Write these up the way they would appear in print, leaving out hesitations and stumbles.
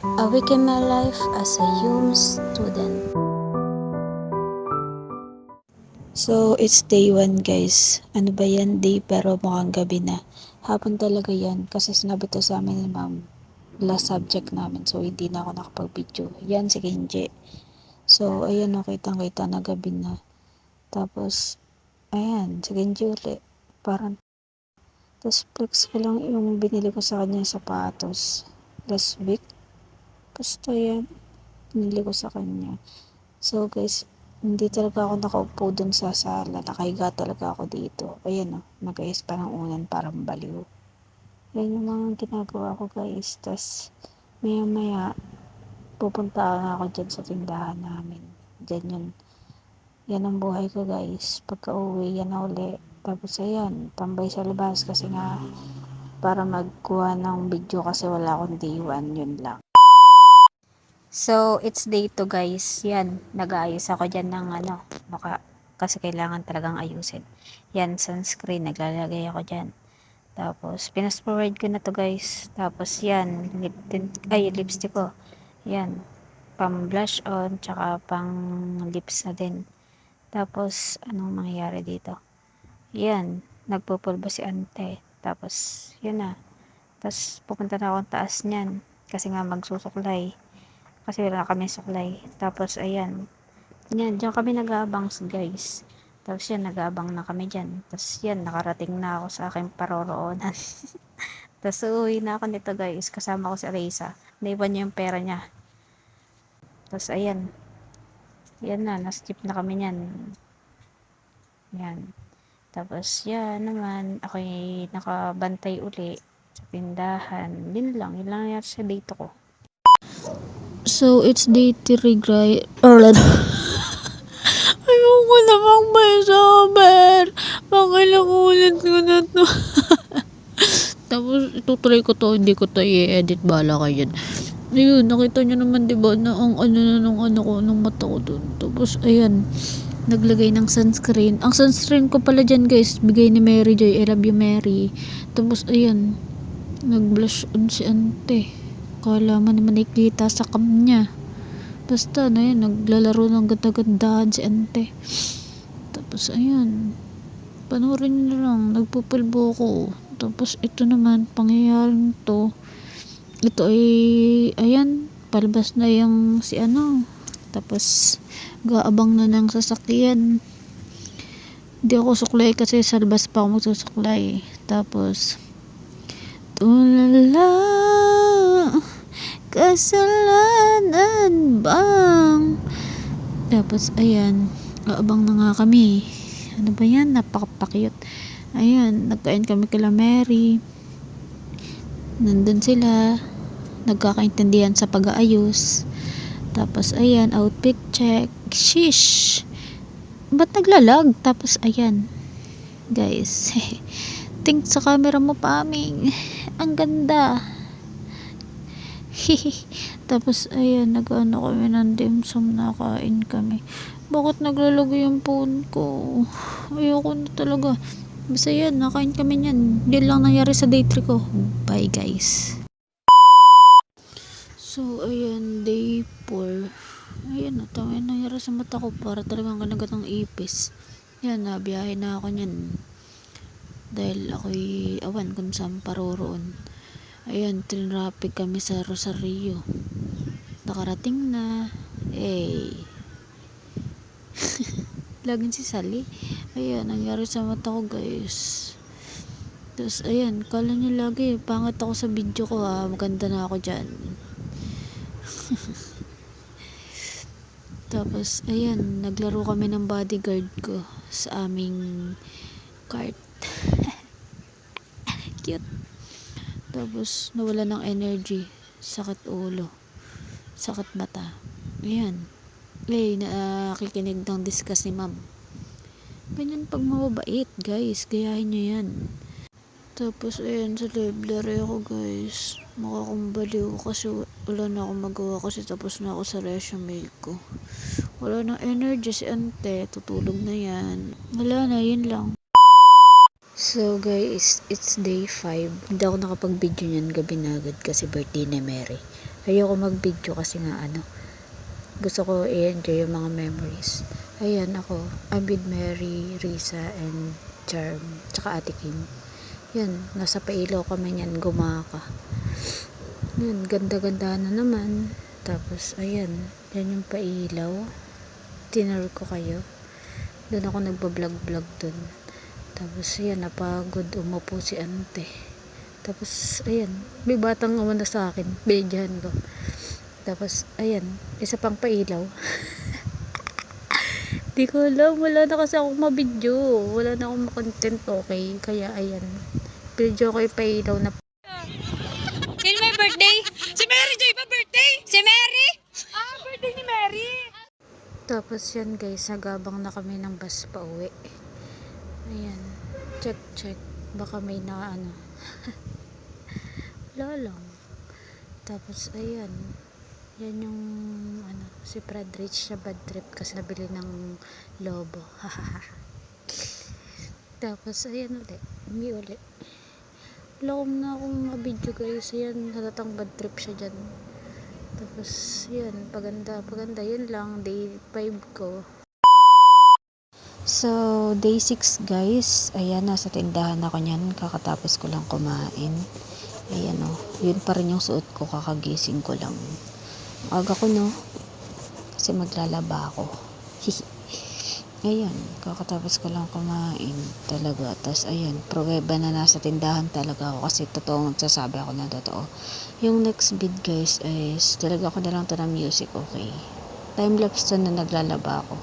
A week in my life as a UM student. So, it's day 1 guys. Ano ba yan? Day pero mukhang gabi na. Hapon talaga yan kasi sinabi to sa amin ni ma'am. Last subject namin so hindi na ako nakapag-video. Yan si Kenji. So, ayan o, kitang-kita na gabi na. Tapos, ayan, si Kenji uli. Parang, tapos flex ko lang yung binili ko sa kanya sapatos. Last week. Basta yan, binili ko sa kanya. So guys, hindi talaga ako nakaupo dun sa sala. Nakahiga talaga ako dito. Ayan o, nag-ayos pa ng unan parang baliw. Yan yung mga ginagawa ko guys. Tas maya maya, pupunta na ako dyan sa tindahan namin. Dyan yun. Yan ang buhay ko guys. Pagka uwi, yan na uli. Tapos ayan, tambay sa labas kasi nga para magkuha ng video kasi wala akong day 1, yun lang. So, it's day 2 guys. Yan, nag-aayos ako dyan ng kasi kailangan talagang ayusin. Yan, sunscreen, naglalagay ako dyan. Tapos, pinas-forward ko na to guys. Tapos, yan, lipstick ko. Yan, pang blush on, tsaka pang lips na din. Tapos, anong mangyayari dito? Yan, nagpupulbo si ante. Tapos, yun na. Tapos, pupunta na akong taas niyan. Kasi nga magsusuklay. Kasi wala kami suklay. Tapos, ayan. Yan, dyan kami nag-aabang guys. Tapos yan, nag-aabang na kami dyan. Tapos yan, nakarating na ako sa aking paroroonan. Tapos uuwi na ako nito guys. Kasama ko si Reza. Naiwan niya yung pera niya. Tapos ayan. Yan na, na-skip na kami niyan. Yan. Tapos yan naman, ako'y nakabantay uli sa tindahan. Yun lang nangyari sa date ko. So, it's day 3 guys. Ayoko namang may sober. Pangilang ulit ko na to. Tapos, itutry ko to. Hindi ko to i-edit. Bahala kayo yan. Ayun, nakita nyo naman diba na ang ano na nung ko, nung mata ko dun. Tapos, ayan. Naglagay ng sunscreen. Ang sunscreen ko pala dyan guys. Bigay ni Mary Joy. I love you Mary. Tapos, ayan. Nag-blush on si ante. Kala man naman nakikita sa cam niya. Basta na yan, naglalaro ng ganda-gandahan si ante. Tapos ayan, panoorin nyo lang, nagpupulbo ko. Tapos ito naman, pangyayaring to. Ito ay, ayan, palabas na yung si Tapos, gaabang na ng sasakyan. Hindi ako suklay kasi sa labas pa ako magsusuklay. Tapos, tulala, kasalanan bang? Tapos, ayan, aabang na nga kami. Ano ba yan? Napakapakyot. Ayan, nagkain kami kila Mary. Nandun sila. Nagkakaintindihan sa pag-aayos. Tapos, ayan, outfit check. Shish! Ba't naglalag? Tapos, ayan. Guys, think sa camera mo pa aming. Ang ganda. Tapos, ayan, nag-ano kami ng dimsum, nakain kami. Bakit naglalagay yung phone ko? Ayoko na talaga. Basta yan, nakain kami niyan. Hindi lang nangyari sa day 3 ko. Bye guys. So, ayan, day 4. Ayan, tama yung nangyari sa mata ko. Para talagang kanagat ng ipis. Yan, nabiyahe na ako niyan. Dahil ako'y awan kung saan paroroon. Ayan, tinrapik kami sa Rosario. Nakarating na. Laging si Sally. Ayan, nangyari sa mata ko guys. Tapos, ayan, kala nyo lagi, pangat ako sa video ko ha. Maganda na ako dyan. Tapos, ayan, naglaro kami ng bodyguard ko sa aming cart. Cute. Tapos, nawala ng energy. Sakit ulo. Sakit mata. Ayan. Nakikinig ng discuss ni ma'am. Ganyan pag mababait, guys. Gayahin nyo yan. Tapos, ayan, sa library ako, guys. Makakumbaliw kasi wala na akong magawa kasi tapos na ako sa resume ko. Wala na energy si ante. Tutulog na yan. Wala na, yun lang. So, guys, it's day 5. Hindi ako nakapag-video niyan gabi na agad kasi birthday ni Mary. Ayoko mag-video kasi nga gusto ko i-enjoy yung mga memories. Ayan ako, I'm with Mary, Risa, and Charm, tsaka Ate Kim. Yan, nasa Pailaw kami niyan, gumaka. Yan, ganda-ganda na naman. Tapos, ayan, yan yung Pailaw. Tinur ko kayo. Doon ako nagbablog-vlog doon. Tapos, ayan, napagod, umupo si ante. Tapos, ayan, may batang umanda sa akin, binidyahan ko. Tapos, ayan, isa pang Pailaw. Di ko alam, wala na kasi akong mabidyo. Wala na akong content, okay? Kaya, ayan, video ko yung Pailaw na. Sino may birthday? Si Mary Joy ba birthday? Si Mary? Ah, birthday ni Mary. Tapos yan guys, nagabang na kami ng bus pa uwi. Ayan, check. Baka may na wala lang. Tapos ayan, yan yung si Fredrich siya bad trip kasi nabili ng lobo. Tapos ayan ulit. Wala akong mabidyo guys. Ayan, halatang bad trip siya dyan. Tapos yan, paganda yun lang, day 5 ko. So day 6 guys, ayan, nasa tindahan ako nyan, kakatapos ko lang kumain. Ayan yun pa rin yung suot ko, kakagising ko lang. Aga ko kasi maglalaba ako. Ayan, kakatapos ko lang kumain talaga. Tapos ayan, pruweba na nasa tindahan talaga ako kasi totoong nagsasabi ako na totoo. Yung next vid guys is talaga ako na lang to ng music, okay? Time-lapse to na naglalaba ako.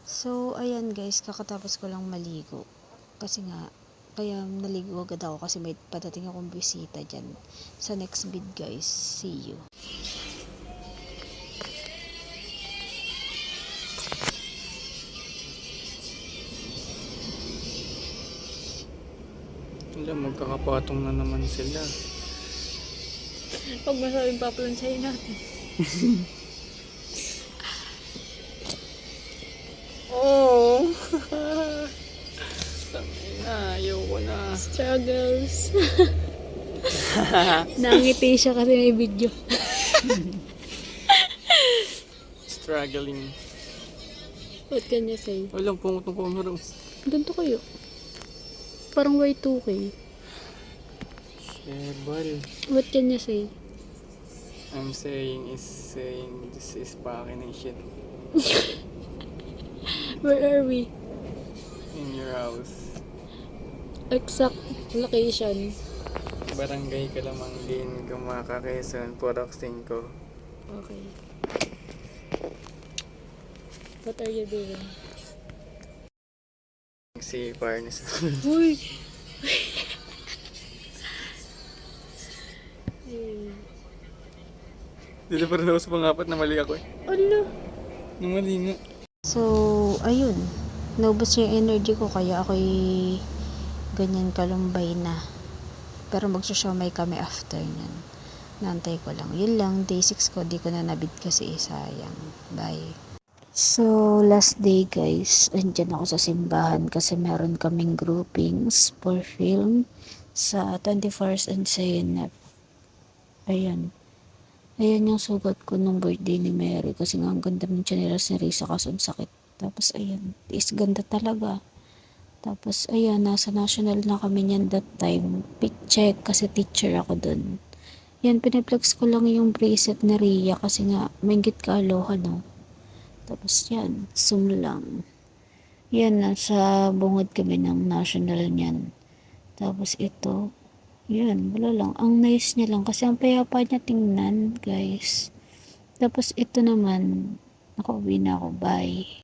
So, ayan guys, kakatapos ko lang maligo. Kasi nga, kaya naligo agad ako kasi may padating akong bisita dyan. Sa next vid guys, see you. Magkakapatong na naman sila. Pag masabing paplansyahin natin. Oh! Ayoko na. Struggles. Nangiti siya kasi may video. Struggling. What can you say? Walang pungutong kumaro. Ganito kayo. Parang Y2K. Shebal. What can you say? I'm saying this is fucking and shit. Where are we? In your house. Exact location. Barangay Kalamangin, Gumaka, Quezon, Purok 5. Okay. What are you doing? Si Parnes. Uy! Dito pa rin ako sa pangapat na mali ako eh. Ano? Nung mali nga. So, ayun. Naubos yung energy ko kaya ako'y ganyan kalumbay na. Pero magsha-showmay kami after nyan. Naantay ko lang. Yun lang, day 6 ko. Di ko na nabid kasi sayang. Bye. So, last day guys. Andyan ako sa simbahan kasi meron kaming groupings for film sa 21st and CNF. Ayan. Ayan yung sugat ko nung birthday ni Mary kasi nga ang ganda ng tsinelas ni Risa kaso ang sakit. Tapos ayan, is ganda talaga. Tapos ayan, nasa national na kami niyan that time. Pick check kasi teacher ako dun. Yan, piniplex ko lang yung bracelet ni Ria kasi nga mainggit ka aloha no. Tapos yan, zoom lang. Yan, nasa bungod kami ng national niyan. Tapos ito, yan, wala lang. Ang nice niya lang kasi ang payapa niya tingnan, guys. Tapos ito naman, nakauwi na ako, bye.